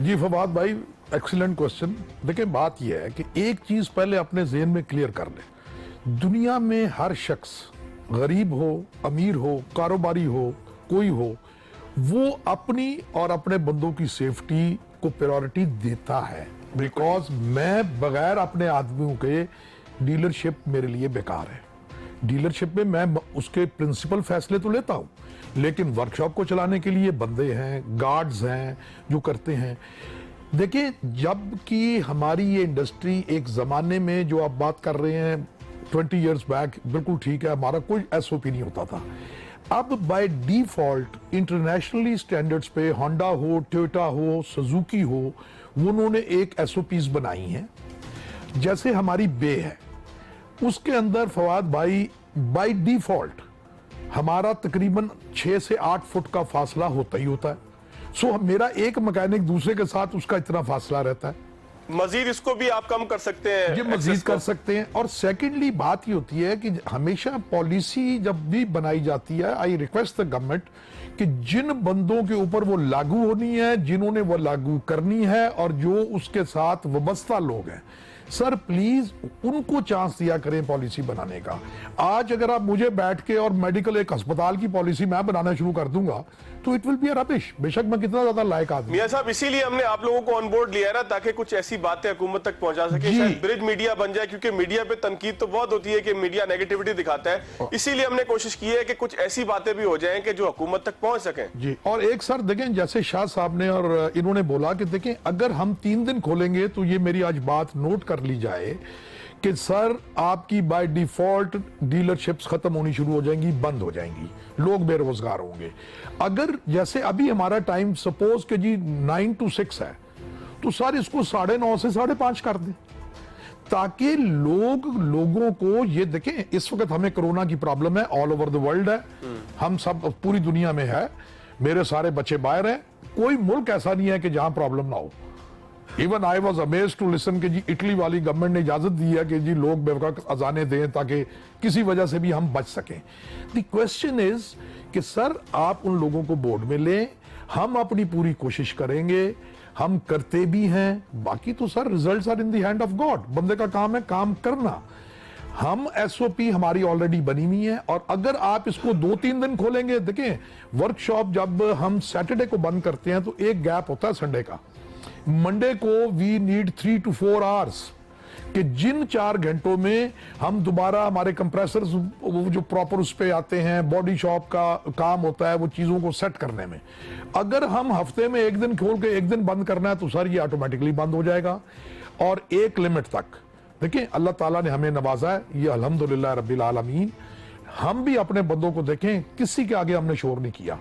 जी फवाद भाई, एक्सीलेंट क्वेश्चन। देखिए, बात यह है कि एक चीज पहले अपने ज़हन में क्लियर कर ले, दुनिया में हर शख्स, गरीब हो, अमीर हो, कारोबारी हो, कोई हो, वो अपनी और अपने बंदों की सेफ्टी को प्रायोरिटी देता है। बिकॉज मैं बगैर अपने आदमियों के डीलरशिप मेरे लिए बेकार है। डीलरशिप में मैं उसके प्रिंसिपल फैसले तो लेता हूं, लेकिन वर्कशॉप को चलाने के लिए बंदे हैं, गार्ड्स हैं जो करते हैं। देखिए, जब कि हमारी ये इंडस्ट्री एक जमाने में, जो आप बात कर रहे हैं 20 इयर्स बैक, बिल्कुल ठीक है, हमारा कोई SOP नहीं होता था। अब बाय डिफॉल्ट इंटरनेशनली स्टैंडर्ड्स पे होंडा हो, टोयोटा हो, सुजुकी हो, वो उन्होंने एक एसओपीज बनाई हैं। जैसे हमारी बे है, उसके अंदर फवाद भाई बाय डिफॉल्ट हमारा तकरीबन 6 से 8 फुट का फासला होता ही होता है। सो मेरा एक मैकेनिक दूसरे के साथ उसका इतना फासला रहता है। मजीद इसको भी आप कम कर सकते हैं, ये मजीद कर सकते हैं। और सेकेंडली बात ये होती है कि हमेशा पॉलिसी जब भी बनाई जाती है, आई रिक्वेस्ट द गवर्नमेंट कि जिन बंदों के ऊपर वो लागू होनी है, जिन्होंने वो लागू करनी है, और जो उसके साथ वाबस्ता लोग हैं, सर प्लीज उनको चांस दिया करें पॉलिसी बनाने का। आज अगर आप मुझे बैठ के और मेडिकल एक अस्पताल की पॉलिसी मैं बनाना शुरू कर दूंगा तो इट विल बी रबिश, बेशक मैं कितना ज्यादा लायक आदमी। मियां साहब, इसीलिए हमने आप लोगों को ऑन बोर्ड लिया है ना, ताकि कुछ ऐसी बातें हुकूमत तक पहुंचा सके, जी। शायद ब्रिज मीडिया बन जाए, क्योंकि मीडिया पे तनकीद तो बहुत होती है कि मीडिया नेगेटिविटी दिखाता है। इसीलिए हमने कोशिश की है कि कुछ ऐसी बातें भी हो जाएं कि जो हुकूमत तक पहुंच सकें। जी। और एक सर देखें, जैसे शाह साहब ने और इन्होंने बोला कि देखें अगर हम 3 दिन खोलेंगे तो ये मेरी आज बात नोट कर ली जाए कि सर आपकी बाय डिफॉल्ट डीलरशिप्स खत्म होनी शुरू हो जाएंगी, बंद हो जाएंगी, लोग बेरोजगार होंगे। अगर जैसे अभी हमारा टाइम सपोज के जी 9 to 6 है, तो सर इसको 9:30 से 5:30 कर दें, ताकि लोगों को ये देखें। इस वक्त हमें कोरोना की प्रॉब्लम है, ऑल ओवर द वर्ल्ड है, हम सब पूरी दुनिया में है, मेरे सारे बच्चे बाहर हैं, कोई मुल्क ऐसा नहीं है कि जहां प्रॉब्लम ना हो। Even I was amazed to listen कि जी इटली वाली गवर्नमेंट ने इजाजत दी है कि जी लोग बेवकूफ अजाने दें ताकि किसी वजह से भी हम बच सकें। द क्वेश्चन इज कि सर आप उन लोगों को बोर्ड में लें, हम अपनी पूरी कोशिश करेंगे, हम करते भी हैं, बाकी तो sir results are in the hand of God. बंदे का काम है काम करना। हम एसओपी हमारी ऑलरेडी बनी हुई है, और अगर आप इसको 2-3 दिन खोलेंगे, देखें वर्कशॉप जब हम सैटरडे को बंद करते हैं तो एक गैप होता है संडे का। मंडे को वी नीड 3 to 4 आवर्स कि जिन 4 घंटों में हम दोबारा हमारे कंप्रेसर्स जो प्रॉपर उस पे आते हैं, बॉडी शॉप का काम होता है वो चीजों को सेट करने में। अगर हम हफ्ते में 1 दिन खोल के 1 दिन बंद करना है तो सर ये ऑटोमेटिकली बंद हो जाएगा। और एक लिमिट तक देखिए अल्लाह ताला ने हमें नवाजा है, ये अल्हम्दुलिल्लाह रब्बिल आलमीन। हम भी अपने बंदों को देखें, किसी के आगे हमने शोर नहीं किया।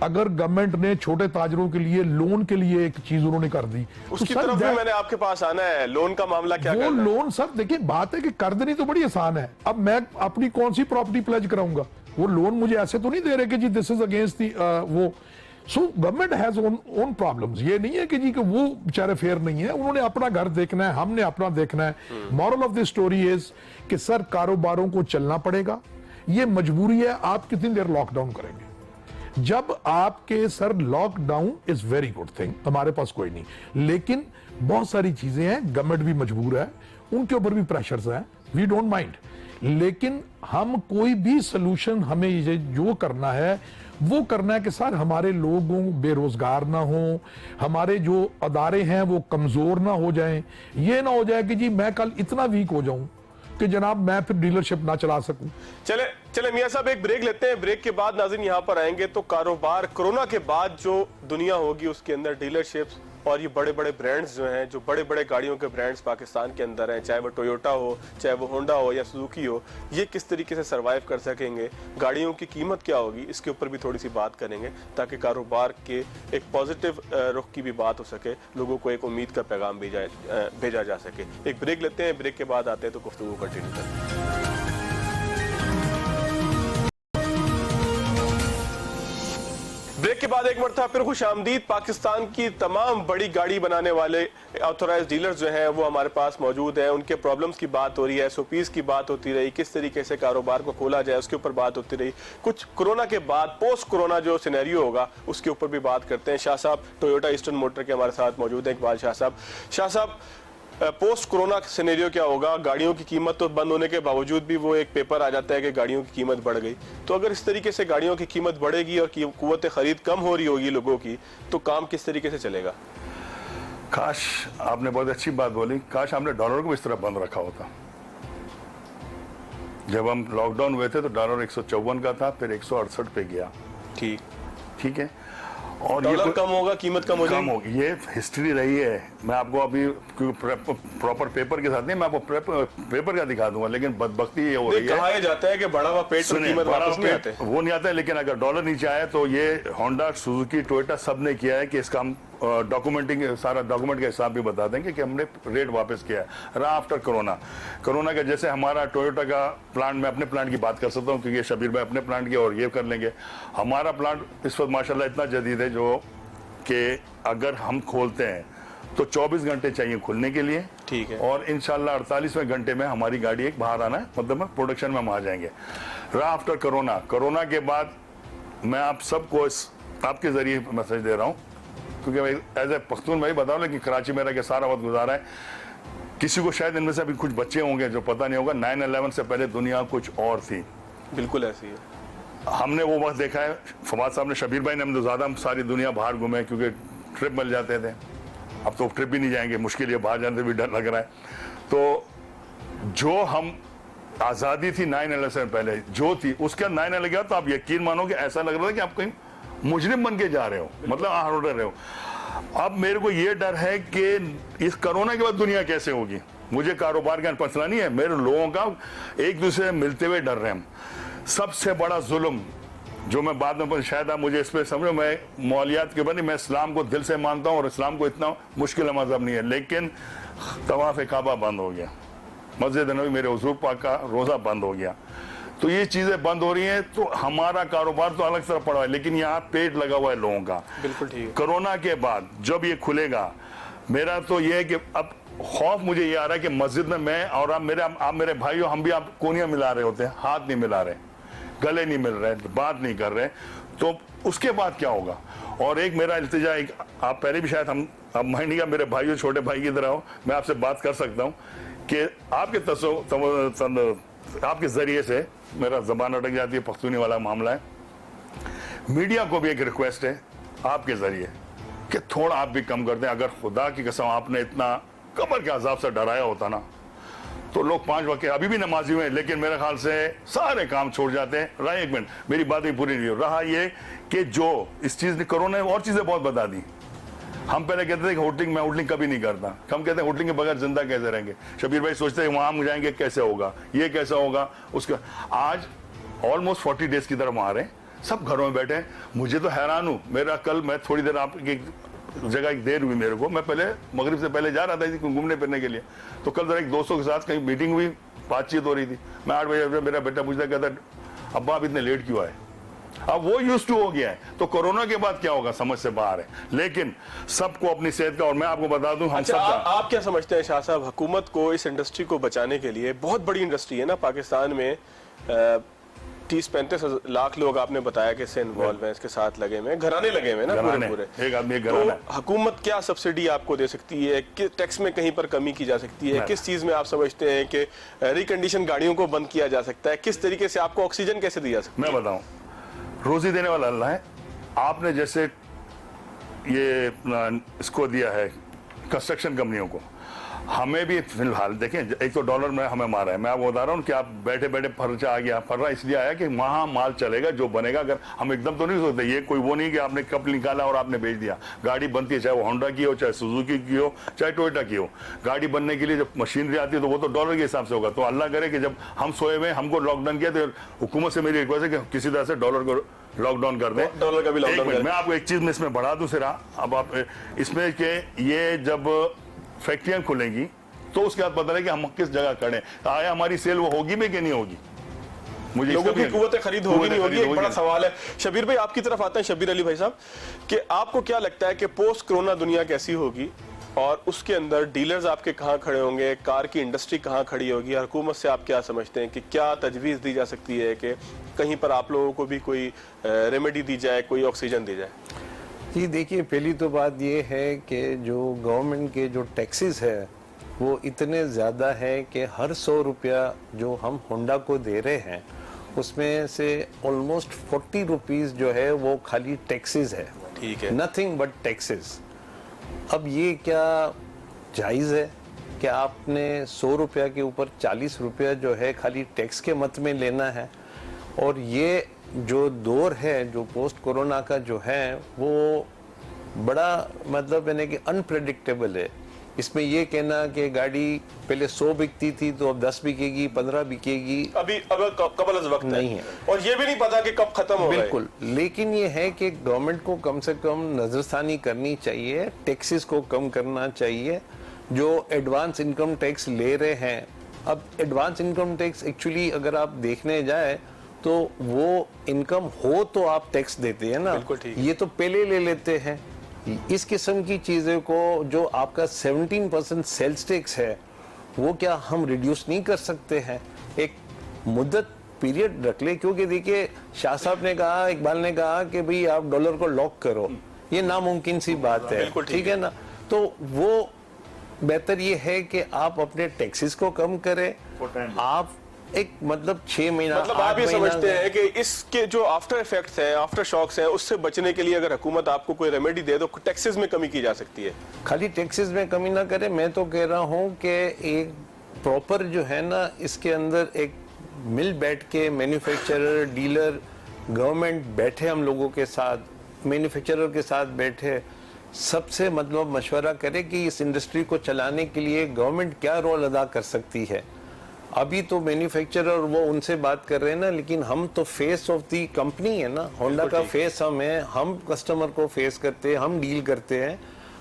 अगर गवर्नमेंट ने छोटे ताजरों के लिए लोन के लिए एक चीज उन्होंने कर दी, उसकी तो तरफ भी मैंने आपके पास आना है। लोन का मामला क्या वो करना है? लोन सर देखिए बात है कि कर देनी तो बड़ी आसान है। अब मैं अपनी कौन सी प्रॉपर्टी प्लेज कराऊंगा? वो लोन मुझे ऐसे तो नहीं दे रहे कि जी दिस इज अगेंस्ट दी वो। So government has own problems. ये नहीं है कि जी कि वो बेचारे फेयर नहीं है, उन्होंने अपना घर देखना है, हमने अपना देखना है। Moral of the story is कि सर कारोबारों को चलना पड़ेगा, ये मजबूरी है। आप कितनी देर लॉकडाउन करेंगे? जब आपके sir lockdown is very good thing, हमारे पास कोई नहीं, लेकिन बहुत सारी चीजें हैं, गवर्नमेंट भी मजबूर है, उनके ऊपर भी प्रेशर्स हैं, वी डोंट माइंड। लेकिन हम कोई भी सोल्यूशन हमें ये जो करना है वो करना है कि सर हमारे लोगों बेरोजगार ना हो, हमारे जो अदारे हैं वो कमजोर ना हो जाएं। ये ना हो जाए कि जी मैं कल इतना वीक हो जाऊं कि जनाब मैं फिर डीलरशिप ना चला सकूं। चले मियां साहब एक ब्रेक लेते हैं। ब्रेक के बाद नाज़रीन यहां पर आएंगे तो कारोबार कोरोना के बाद जो दुनिया होगी उसके अंदर डीलरशिप्स और ये बड़े बड़े ब्रांड्स जो हैं, जो बड़े बड़े गाड़ियों के ब्रांड्स पाकिस्तान के अंदर हैं, चाहे वो टोयोटा हो, चाहे वो होंडा हो या सुजुकी हो, ये किस तरीके से सरवाइव कर सकेंगे, गाड़ियों की कीमत क्या होगी, इसके ऊपर भी थोड़ी सी बात करेंगे ताकि कारोबार के एक पॉजिटिव रुख की भी बात हो सके, लोगों को एक उम्मीद का पैगाम भेजा जा सके। एक ब्रेक लेते हैं, ब्रेक के बाद आते हैं तो गुफ्तगू कंटिन्यू करते हैं। ब्रेक के बाद एक मरतबा फिर खुशामदीद। पाकिस्तान की तमाम बड़ी गाड़ी बनाने वाले ऑथोराइज्ड डीलर्स जो हैं वो हमारे पास मौजूद हैं। उनके प्रॉब्लम्स की बात हो रही है, एसओपीज की बात होती रही, किस तरीके से कारोबार को खोला जाए उसके ऊपर बात होती रही। कुछ कोरोना के बाद पोस्ट कोरोना जो सिनेरियो होगा उसके ऊपर भी बात करते हैं। शाह साहब टोयोटा ईस्टर्न मोटर के हमारे साथ मौजूद हैं, इकबाल शाह साहब। शाह साहब पोस्ट कोरोना सिनेरियो क्या होगा? गाड़ियों की कीमत तो बंद होने के बावजूद भी वो एक पेपर आ जाता है कि गाड़ियों की कीमत बढ़ गई। तो अगर इस तरीके से गाड़ियों की कीमत बढ़ेगी और कुव्वत खरीद कम हो रही होगी लोगों की, तो काम किस तरीके से चलेगा? काश आपने बहुत अच्छी बात बोली, काश हमने डॉलर को इस तरह बंद रखा होता। जब हम लॉकडाउन हुए थे तो डॉलर 154 का था, फिर 168 पे गया। ठीक है। और डॉलर कम होगा, कीमत कम हो कम जाएगी। होगी, ये हिस्ट्री रही है। मैं आपको अभी प्रॉपर पेपर के साथ नहीं, मैं आपको पेपर का दिखा दूंगा, लेकिन बदबख्ती ये हो रही है। कहा जाता है कि बढ़ा हुआ पेट और कीमत वापस नहीं आते। वो नहीं आता है, लेकिन अगर डॉलर नीचे आए तो ये होंडा, सुजुकी, टोयोटा सब ने किया है कि इसका हम डॉक्यूमेंटिंग, सारा डॉक्यूमेंट का हिसाब भी बता देंगे कि हमने रेट वापस किया है आफ्टर कोरोना का। जैसे हमारा टोयोटा का प्लांट, मैं अपने प्लांट की बात कर सकता हूँ क्योंकि शबीर भाई अपने प्लांट की और ये कर लेंगे। हमारा प्लांट इस वक्त माशाल्लाह इतना जदीद है जो कि अगर हम खोलते हैं तो 24 घंटे चाहिए खुलने के लिए, ठीक है, और इंशाल्लाह 48वें घंटे में हमारी गाड़ी एक बाहर आना है, मतलब प्रोडक्शन में हम आ जाएंगे। आफ्टर कोरोना के बाद मैं आप सबको आपके जरिए मैसेज दे रहा हूँ, क्योंकि मैं एज ए पख्तून भाई बताऊँ, लेकिन कराची में रह के सारा वक्त गुजारा है। किसी को शायद इनमें से अभी कुछ बच्चे होंगे जो पता नहीं होगा, 9/11 से पहले दुनिया कुछ और थी। बिल्कुल ऐसी है। हमने वो वक्त देखा है, फवाद साहब ने, शबीर भाई ने, हम तो ज़्यादा हम सारी दुनिया बाहर घूमे क्योंकि ट्रिप मिल जाते थे। अब तो ट्रिप भी नहीं जाएंगे, मुश्किल, ये बाहर जाने से भी डर लग रहा है। तो जो हम आज़ादी थी 9/11 से पहले जो थी, उसके बाद 9/11 लगा तो आप यकीन मानो कि ऐसा लग रहा था कि आप कहीं मुजरिम बन के जा रहे हो, मतलब आप रहे हो। अब मेरे को ये डर है कि इस कोरोना के बाद दुनिया कैसे होगी। मुझे कारोबार का मसला नहीं है, मेरे लोगों का एक दूसरे से मिलते हुए डर रहे हैं। सबसे बड़ा जुल्म जो मैं बाद में, शायद आप मुझे इस पर समझो, मैं मौलियात के बनी, मैं इस्लाम को दिल से मानता हूँ और इस्लाम को इतना मुश्किल मजहब नहीं है, लेकिन तवाफ़ काबा बंद हो गया, मस्जिद नबी, मेरे हुजूर पाक का रोज़ा बंद हो गया, तो ये चीज़ें बंद हो रही हैं, तो हमारा कारोबार तो अलग तरफ पड़ा है, लेकिन यहाँ पेट लगा हुआ है लोगों का। बिल्कुल ठीक है। कोरोना के बाद जब ये खुलेगा, मेरा तो ये है कि अब खौफ मुझे ये आ रहा है कि मस्जिद में मैं और आप मेरे भाइयों, हम भी आप कोनियाँ मिला रहे होते हैं, हाथ नहीं मिला रहे, गले नहीं मिल रहे, बात नहीं कर रहे, तो उसके बाद क्या होगा। और एक मेरा इल्तिजा, एक आप पहले भी शायद हम, अब महीने का मेरे भाइयों, छोटे भाई की तरह हो, मैं आपसे बात कर सकता हूँ कि आपके जरिए से मेरा जबान अटक जाती है, पख्तूनी वाला मामला है। मीडिया को भी एक रिक्वेस्ट है आपके जरिए कि थोड़ा आप भी कम कर दें। अगर खुदा की कसम आपने इतना कब्र के अजाब से डराया होता ना, तो लोग 5 वक्त अभी भी नमाजी हुए हैं, लेकिन मेरे ख्याल से सारे काम छोड़ जाते हैं। रहा, एक मिनट, मेरी बात भी पूरी नहीं हो रहा, ये कि जो इस चीज़ ने, कोरोना ने और चीज़ें बहुत बता दी। हम पहले कहते थे कि होटलिंग, मैं होटलिंग कभी नहीं करता, हम कहते हैं होटलिंग के बगैर जिंदा कैसे रहेंगे। शबीर भाई सोचते हैं वहाँ हम जाएंगे कैसे होगा, ये कैसा होगा, उसका। आज ऑलमोस्ट 40 डेज की तरफ वहाँ रहे, सब घरों में बैठे हैं। मुझे तो हैरान हूँ, मेरा कल, मैं थोड़ी देर आपकी जगह एक देर हुई मेरे को, मैं पहले मगरिब से पहले जा रहा था घूमने फिरने के लिए, तो कल जरा एक दोस्तों के साथ कहीं मीटिंग हुई, बातचीत हो रही थी। मैं 8 बजे, मेरा बेटा पूछता, कहता अब्बा आप इतने लेट क्यों आए। अब वो यूज टू हो गया है, तो कोरोना के बाद क्या होगा समझ से बाहर है, लेकिन सबको अपनी सेहत का, और मैं आपको बता दूं, हम सबका। आप क्या समझते हैं शाह साहब, हुकूमत को इस इंडस्ट्री को बचाने के लिए, बहुत बड़ी इंडस्ट्री है ना पाकिस्तान में, 30-35 लाख लोग आपने बताया कि इससे इन्वॉल्व हैं, इसके साथ लगे हुए, घराने लगे हुए ना पूरे, एक आदमी एक घराना है। तो हुकूमत क्या सब्सिडी आपको दे सकती है, कि टैक्स में कहीं पर कमी की जा सकती है, किस चीज में आप समझते हैं कि रिकंडीशन गाड़ियों को बंद किया जा सकता है, किस तरीके से आपको ऑक्सीजन कैसे दी जा सकती है। मैं बताऊं, रोजी देने वाला अल्लाह है। आपने जैसे ये इसको दिया है कंस्ट्रक्शन कंपनियों को, हमें भी फिलहाल देखें, एक तो डॉलर में हमें मारा है। मैं आपको बता रहा हूँ कि आप बैठे बैठे खर्चा आ गया, फर्रा इसलिए आया कि वहाँ माल चलेगा जो बनेगा। अगर हम एकदम तो नहीं सोचते, ये कोई वो नहीं कि आपने कप निकाला और आपने बेच दिया। गाड़ी बनती है, चाहे वो होंडा की हो, चाहे सुजुकी की हो, चाहे टोयोटा की हो, गाड़ी बनने के लिए जब मशीनरी आती है तो वो तो डॉलर के हिसाब से होगा। तो अल्लाह करे कि जब हम सोए हुए, हमको लॉकडाउन किया, तो हुकूमत से मेरी रिक्वेस्ट है कि किसी तरह से डॉलर को लॉकडाउन कर दें, डॉलर का भी लॉकडाउन कर दें। मैं आपको एक चीज में इसमें बढ़ा दूं सिरा, अब आप इसमें के ये जब फैक्ट्रियां खुलेंगी तो उसके बाद पता है कि हम किस जगह खड़े हैं, आया हमारी सेल वो होगी भी कि नहीं होगी। मुझे लोगों की कुव्वत खरीद होगी नहीं होगी, एक बड़ा सवाल है। शबीर भाई आपकी तरफ आते हैं, शबीर अली भाई साहब, कि आपको क्या लगता है कि पोस्ट कोरोना दुनिया कैसी होगी, और उसके अंदर डीलर्स आपके कहाँ खड़े होंगे, कार की इंडस्ट्री कहाँ खड़ी होगी, हुकूमत से आप क्या समझते हैं कि क्या तजवीज़ दी जा सकती है कि कहीं पर आप लोगों को भी कोई रेमेडी दी जाए, कोई ऑक्सीजन दी जाए। जी देखिए, पहली तो बात ये है कि जो गवर्नमेंट के जो टैक्सेस है वो इतने ज़्यादा है कि हर 100 रुपया जो हम होंडा को दे रहे हैं उसमें से ऑलमोस्ट 40 रुपीज़ जो है वो खाली टैक्सेस है। ठीक है, नथिंग बट टैक्सेस। अब ये क्या जायज़ है कि आपने 100 रुपया के ऊपर 40 रुपया जो है खाली टैक्स के मत में लेना है, और ये जो दौर है, जो पोस्ट कोरोना का जो है, वो बड़ा मतलब यानी कि अनप्रेडिक्टेबल है। इसमें ये कहना कि गाड़ी पहले 100 बिकती थी तो अब 10 बिकेगी, 15 बिकेगी, अभी अब कबल वक्त नहीं है। और ये भी नहीं पता कि कब खत्म होगा। बिल्कुल, लेकिन ये है कि गवर्नमेंट को कम से कम नजरसानी करनी चाहिए, टैक्सेस को कम करना चाहिए। जो एडवांस इनकम टैक्स ले रहे हैं, अब एडवांस इनकम टैक्स एक्चुअली अगर आप देखने जाए तो वो इनकम हो तो आप टैक्स देते हैं ना, बिल्कुल ठीक है। ये तो पहले ले लेते हैं। इस किस्म की चीजें को जो आपका 17% सेल्स टैक्स है वो क्या हम रिड्यूस नहीं कर सकते हैं? एक मुद्दत पीरियड रख ले, क्योंकि देखिए शाह साहब ने कहा, इकबाल ने कहा कि भाई आप डॉलर को लॉक करो, ये नामुमकिन सी बात है, ठीक है ना। तो वो बेहतर ये है कि आप अपने टैक्सेस को कम करें, आप एक मतलब 6 महीना, मतलब 8 आप ये महीना समझते हैं कि इसके जो आफ्टर इफेक्ट्स हैं, आफ्टर शॉक्स हैं, उससे बचने के लिए अगर हुकूमत आपको कोई रेमेडी दे तो टैक्सेस में कमी की जा सकती है। खाली टैक्सेस में कमी ना करे, मैं तो कह रहा हूं कि एक प्रॉपर जो है ना, इसके अंदर एक मिल बैठ के मैन्युफैक्चरर, डीलर, गवर्नमेंट बैठे, हम लोगों के साथ, मैन्युफैक्चरर के साथ बैठे, सबसे मतलब मशवरा करे कि इस इंडस्ट्री को चलाने के लिए गवर्नमेंट क्या रोल अदा कर सकती है। अभी तो मैन्युफैक्चरर वो उनसे बात कर रहे हैं ना, लेकिन हम तो फेस ऑफ दी कंपनी है ना, होंडा का फेस हम है, हम कस्टमर को फेस करते हैं, हम डील करते हैं,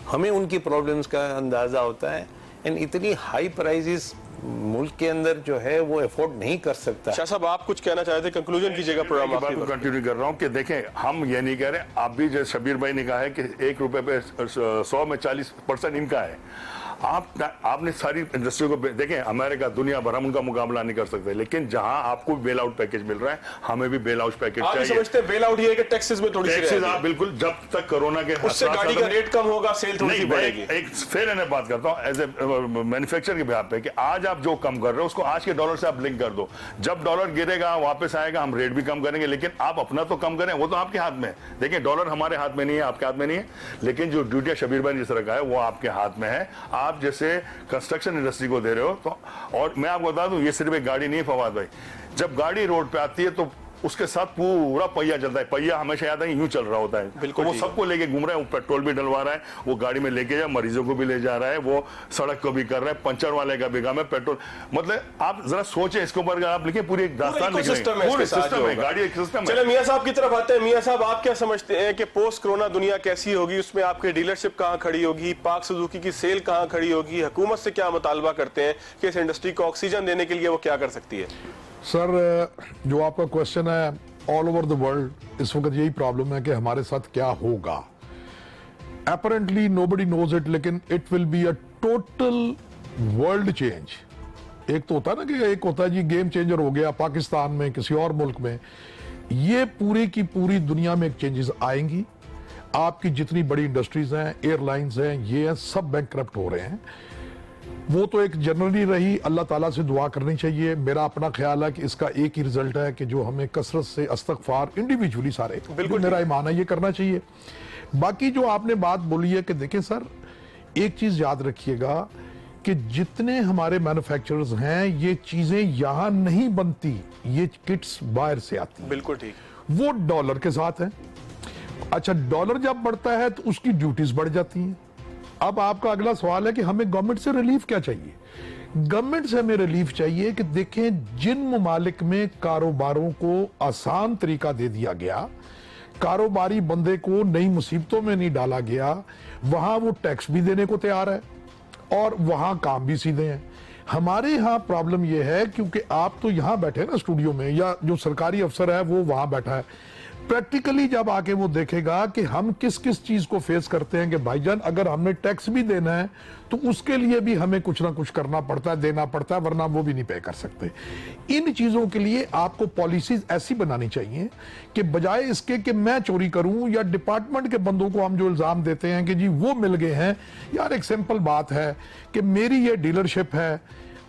हमें उनकी प्रॉब्लम्स का अंदाजा होता है। एंड इतनी हाई प्राइसेस मुल्क के अंदर जो है वो अफोर्ड नहीं कर सकता। शाह साहब आप कुछ कहना चाहते हैं, कंक्लूजन कीजिएगा प्रोग्राम बात को कंटिन्यू कर रहा हूँ कि देखें, हम ये नहीं कह रहे, आप भी जैसे शबीर भाई ने कहा है कि 1 रुपए पे 100 में 40% इनका है। आपने सारी इंडस्ट्री को देखें, अमेरिका, दुनिया भर, हम उनका मुकाबला नहीं कर सकते, लेकिन जहां आपको बेल आउट पैकेज मिल रहा है, हमें भी बेल आउट पैकेज आप चाहिए। समझते हैं बेल आउट ये है कि टैक्सेस में थोड़ी सी टैक्सेस रियायत आप बिल्कुल, जब तक कोरोना के उससे गाड़ी का रेट कम होगा, सेल थोड़ी सी नहीं, बढ़ेगी। एक फेयर एंड बात करता हूं एज ए मैन्युफैक्चरर के बिहार पे कि आज आप जो कम कर रहे हो उसको आज के डॉलर से आप लिंक कर दो। जब डॉलर गिरेगा, वापस आएगा, हम रेट भी कम करेंगे, लेकिन आप अपना तो कम करें, वो तो आपके हाथ में है। देखिए, डॉलर हमारे हाथ में नहीं है, आपके हाथ में नहीं है, लेकिन जो ड्यूटी शबीर भाई ने जिस तरह का है वो आपके हाथ में है। आप जैसे कंस्ट्रक्शन इंडस्ट्री को दे रहे हो तो, और मैं आपको बता दूं, ये सिर्फ एक गाड़ी नहीं है फवाद भाई, जब गाड़ी रोड पे आती है तो उसके साथ पूरा पहिया चलता है। पहिया हमेशा याद है यूं चल रहा होता है, बिल्कुल तो वो सबको लेके घूम रहा है, वो पेट्रोल भी डलवा रहा है, वो गाड़ी में लेके जा, मरीजों को भी ले जा रहा है, वो सड़क को भी कर रहा है, पंचर वाले का भी काम है, पेट्रोल, मतलब आप जरा सोचें इसके ऊपर, आप लिखे पूरी एक दास्तान लिख रहे हैं, पूरे सिस्टम है, गाड़ी एक सिस्टम है। चलो मियां साहब की तरफ आते हैं। मियां साहब, आप क्या समझते हैं कि पोस्ट कोरोना दुनिया कैसी होगी? उसमें आपकी डीलरशिप कहां खड़ी होगी? पाक सुजुकी की सेल कहां खड़ी होगी? हुकूमत से क्या मुतालबा करते हैं कि इस इंडस्ट्री को ऑक्सीजन देने के लिए वो क्या कर सकती है? सर, जो आपका क्वेश्चन है, ऑल ओवर द वर्ल्ड इस वक्त यही प्रॉब्लम है कि हमारे साथ क्या होगा। अपरेंटली नोबडी नोज इट, लेकिन it will be a total world change. एक तो होता है ना कि एक होता है जी गेम चेंजर हो गया पाकिस्तान में, किसी और मुल्क में, ये पूरी की पूरी दुनिया में एक चेंजेस आएंगी। आपकी जितनी बड़ी इंडस्ट्रीज हैं, एयरलाइंस हैं, ये हैं, सब बैंकक्रप्ट हो रहे हैं। वो तो एक जनरली रही, अल्लाह ताला से दुआ करनी चाहिए। मेरा अपना ख्याल है कि इसका एक ही रिजल्ट है कि जो हमें कसरत से इस्तगफार इंडिविजुअली सारे, बिल्कुल मेरा ईमान है, ये करना चाहिए। बाकी जो आपने बात बोली है कि देखें सर, एक चीज याद रखिएगा कि जितने हमारे मैन्युफैक्चरर्स हैं, ये चीजें यहां नहीं बनती, ये किट्स बाहर से आती हैं। बिल्कुल ठीक। वो डॉलर के साथ है। अच्छा, डॉलर जब बढ़ता है तो उसकी ड्यूटीज बढ़ जाती हैं। अब आपका अगला सवाल है कि हमें गवर्नमेंट से रिलीफ क्या चाहिए? गवर्नमेंट से हमें रिलीफ चाहिए कि देखें, जिन ममालिक में कारोबारों को आसान तरीका दे दिया गया, कारोबारी बंदे को नई मुसीबतों में नहीं डाला गया, वहां वो टैक्स भी देने को तैयार है और वहां काम भी सीधे हैं। हमारे यहाँ प्रॉब्लम यह है, क्योंकि आप तो यहाँ बैठे हैं ना स्टूडियो में, या जो सरकारी अफसर है वो वहां बैठा है, प्रैक्टिकली जब आके वो देखेगा कि हम किस किस चीज को फेस करते हैं कि भाईजान, अगर हमने टैक्स भी देना है तो उसके लिए भी हमें कुछ ना कुछ करना पड़ता है, देना पड़ता है, वरना वो भी नहीं पे कर सकते। इन चीजों के लिए आपको पॉलिसीज ऐसी बनानी चाहिए कि बजाय इसके कि मैं चोरी करूं, या डिपार्टमेंट के बंदों को हम जो इल्जाम देते हैं कि जी वो मिल गए हैं, यार एक सिंपल बात है कि मेरी ये डीलरशिप है,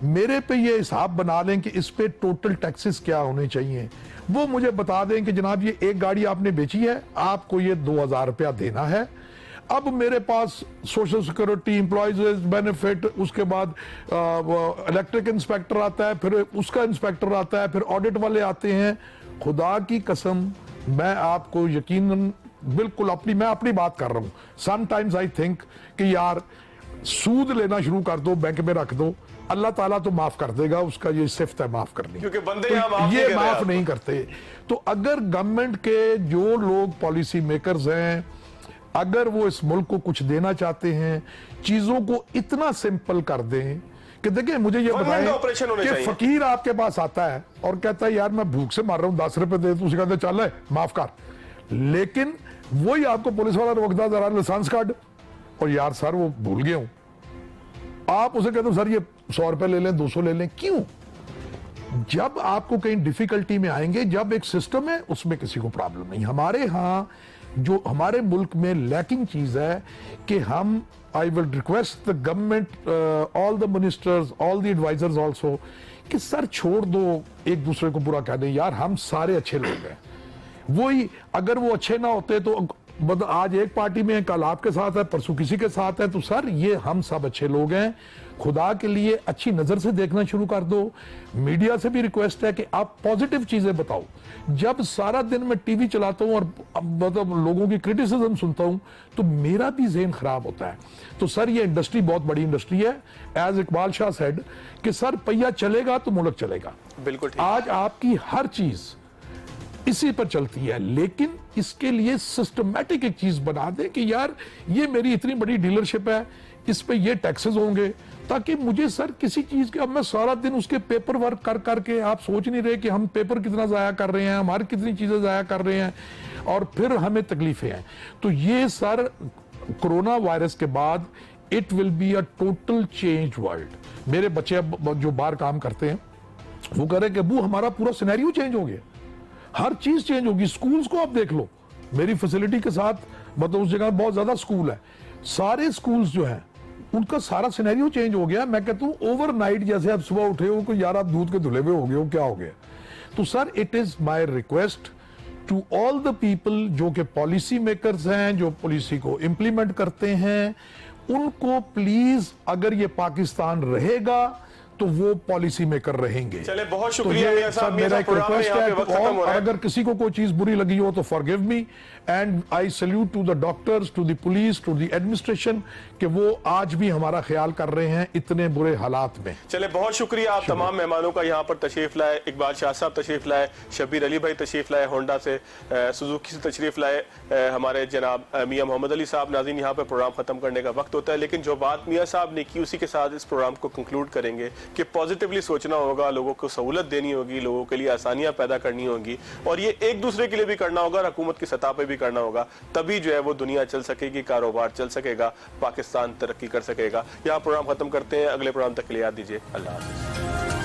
मेरे पे ये हिसाब बना लें कि इस पे टोटल टैक्सेस क्या होने चाहिए। वो मुझे बता दें कि जनाब ये एक गाड़ी आपने बेची है, आपको ये 2000 रुपया देना है। अब मेरे पास सोशल सिक्योरिटी, एम्प्लॉयज बेनिफिट, उसके बाद इलेक्ट्रिक इंस्पेक्टर आता है, फिर उसका इंस्पेक्टर आता है, फिर ऑडिट वाले आते हैं, खुदा की कसम, मैं आपको यकीनन बिल्कुल मैं अपनी बात कर रहा हूं। समटाइम्स आई थिंक कि यार सूद लेना शुरू कर दो, बैंक में रख दो, अल्लाह ताला तो माफ कर देगा, उसका ये सिफ्त है माफ करनी, क्योंकि बंदे तो यहाँ माफ नहीं ये कर रहे माफ आपको। नहीं करते। तो अगर गवर्नमेंट के जो लोग पॉलिसी मेकर्स हैं, अगर वो इस मुल्क को कुछ देना चाहते हैं, चीजों को इतना सिंपल कर दें कि देखिए, मुझे ये One बताएं man operation होने कि चाहिए। फकीर आपके पास आता है और कहता है यार मैं भूख से मार रहा हूं, 10 रुपए दे, तो उसे कहते चल है माफ कर, लेकिन वही आपको पुलिस वाला रोकता, जरा लाइसेंस कार्ड, और यार सर वो भूल गया हूं, आप उसे कहते हो सर ये 100 रुपए ले लें, 200 ले लें। क्यों? जब आपको कहीं डिफिकल्टी में आएंगे, जब एक सिस्टम है उसमें किसी को प्रॉब्लम नहीं। हमारे यहाँ जो हमारे मुल्क में लैकिंग चीज है कि हम, I will request the government, all the ministers, all the advisors also, कि सर छोड़ दो एक दूसरे को बुरा कहने, यार हम सारे अच्छे लोग हैं। वही अगर वो अच्छे ना होते तो आज एक पार्टी में है, कल आपके साथ है, परसों किसी के साथ है, तो सर ये हम सब अच्छे लोग हैं। खुदा के लिए अच्छी नजर से देखना शुरू कर दो। मीडिया से भी रिक्वेस्ट है कि आप पॉजिटिव चीजें बताओ। जब सारा दिन मैं टीवी चलाता हूं और मतलब लोगों की क्रिटिसिज्म सुनता हूं तो मेरा भी ज़हन खराब होता है। तो सर ये इंडस्ट्री बहुत बड़ी इंडस्ट्री है। एज इकबाल शाह सेड कि सर पहिया चलेगा तो मुल्क चलेगा। बिल्कुल ठीक। आज आपकी हर चीज इसी पर चलती है, लेकिन इसके लिए सिस्टमैटिक एक चीज बना दें कि यार ये मेरी इतनी बड़ी डीलरशिप है, इस पे ये टैक्सेस होंगे, ताकि मुझे सर किसी चीज के, अब मैं सारा दिन उसके पेपर वर्क कर करके, आप सोच नहीं रहे कि हम पेपर कितना जाया कर रहे हैं, हमारी कितनी चीजें जाया कर रहे हैं, और फिर हमें तकलीफें हैं। तो ये सर कोरोना वायरस के बाद it will be a total change world. मेरे बच्चे अब जो बाहर काम करते हैं वो कह रहे हैं कि अबू हमारा पूरा सिनेरियो चेंज हो गया, हर चीज चेंज होगी। स्कूल्स को आप देख लो, मेरी फैसिलिटी के साथ मतलब उस जगह बहुत ज्यादा स्कूल है, सारे स्कूल्स जो हैं उनका सारा सिनेरियो चेंज हो गया। मैं कहता हूं ओवरनाइट, जैसे आप सुबह उठे हो कि यार आप दूध के धुले हुए हो गए हो, क्या हो गया। तो sir it is my request to all the people जो कि पॉलिसी मेकर्स हैं, जो पॉलिसी को इंप्लीमेंट करते हैं, उनको प्लीज, अगर ये पाकिस्तान रहेगा तो वो पॉलिसी मेकर रहेंगे। चले, बहुत तो शुक्रिया ये मियां सर साहब, मेरा एक प्रोग्राम में रिक्वेस्ट यहाँ है पे वक्त खत्म हो और रहा है। अगर किसी को कोई चीज बुरी लगी हो तो forgive me, and I salute to the doctors, to the police, to the administration कि वो आज भी हमारा ख्याल कर रहे हैं इतने बुरे हालात में। चले, बहुत शुक्रिया आप तमाम मेहमानों का यहाँ पर तशरीफ लाए। इकबाल शाह साहब तशरीफ लाए, शब्बीर अली भाई तशरीफ लाए, होंडा से, सुजुकी से तशरीफ लाए, हमारे जनाब मियां मोहम्मद अली साहब। नाज़रीन, यहाँ पर प्रोग्राम खत्म करने का वक्त होता है, लेकिन जो बात मियां साहब ने की उसी के साथ इस प्रोग्राम को कंक्लूड करेंगे कि पॉजिटिवली सोचना होगा, लोगों को सहूलत देनी होगी, लोगों के लिए आसानियां पैदा करनी होगी, और ये एक दूसरे के लिए भी करना होगा, हुकूमत की सतह पर भी करना होगा। तभी जो है वो दुनिया चल सकेगी, कारोबार चल सकेगा, पाकिस्तान तरक्की कर सकेगा। यहाँ प्रोग्राम खत्म करते हैं, अगले प्रोग्राम तक के लिए याद दीजिए, अल्लाह हाफ़िज़।